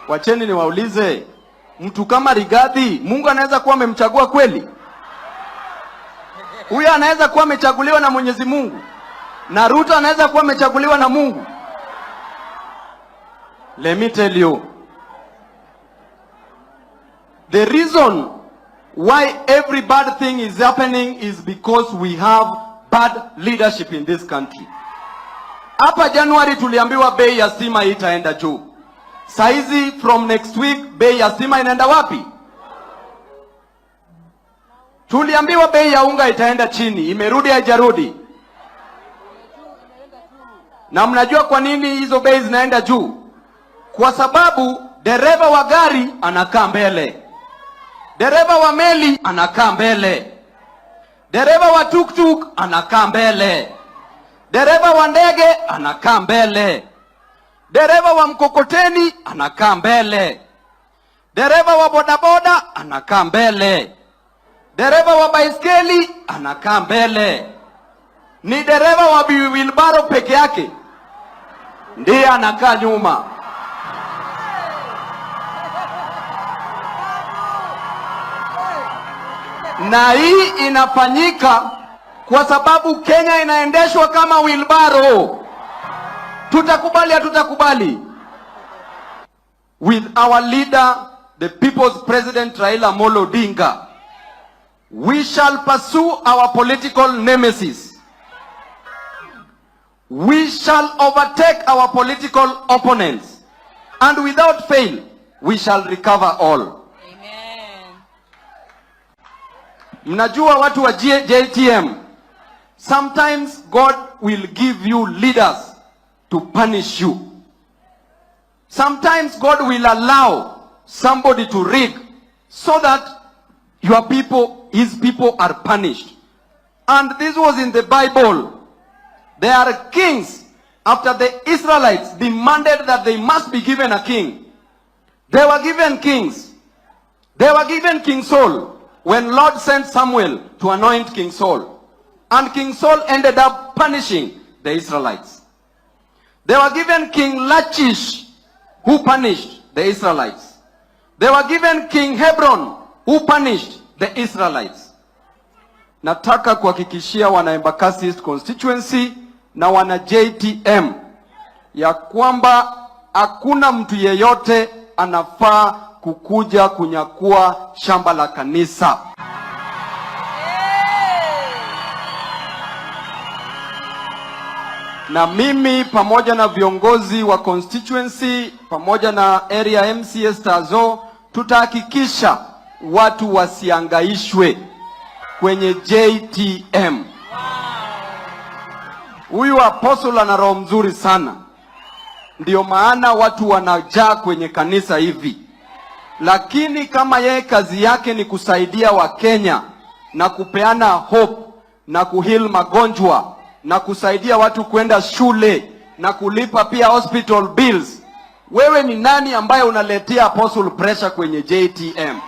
Wacheni niwaulize, mtu kama Rigathi, Mungu anaweza kuwa amemchagua kweli? Huyo anaweza kuwa amechaguliwa na Mwenyezi Mungu? Na Ruto anaweza kuwa amechaguliwa na Mungu? Let me tell you, the reason why every bad thing is happening is because we have bad leadership in this country. Hapa January tuliambiwa bei ya stima itaenda juu. Saizi from next week bei ya stima inaenda wapi? Tuliambiwa bei ya unga itaenda chini, imerudi haijarudi? Na mnajua kwa nini hizo bei zinaenda juu? Kwa sababu dereva wa gari anakaa mbele, dereva wa meli anakaa mbele, dereva wa tuktuk anakaa mbele, dereva wa ndege anakaa mbele, dereva wa mkokoteni anakaa mbele, dereva wa bodaboda anakaa mbele, dereva wa baiskeli anakaa mbele. Ni dereva wa wheelbarrow peke yake ndiye anakaa nyuma. Na hii inafanyika kwa sababu Kenya inaendeshwa kama wheelbarrow. Tutakubali hatutakubali? With our leader, the people's president Raila Amolo Odinga, we shall pursue our political nemesis. We shall overtake our political opponents, and without fail, we shall recover all. Amen. Mnajua watu wa JTM, sometimes God will give you leaders to punish you. Sometimes God will allow somebody to rig so that your people, his people, are punished. And this was in the Bible. There are kings, after the Israelites demanded that they must be given a king. They were given kings. They were given King Saul when Lord sent Samuel to anoint King Saul. And King Saul ended up punishing the Israelites. They were given King Lachish, who punished the Israelites. They were given King Hebron, who punished the Israelites. Nataka kuhakikishia wana Embakasi East constituency na wana JTM ya kwamba hakuna mtu yeyote anafaa kukuja kunyakua shamba la kanisa. Na mimi pamoja na viongozi wa constituency pamoja na area MCS Tazo tutahakikisha watu wasiangaishwe kwenye JTM. Huyu apostle ana roho mzuri sana, ndio maana watu wanajaa kwenye kanisa hivi. Lakini kama yeye kazi yake ni kusaidia Wakenya na kupeana hope na kuheal magonjwa na kusaidia watu kwenda shule na kulipa pia hospital bills, wewe ni nani ambaye unaletea apostle pressure kwenye JTM?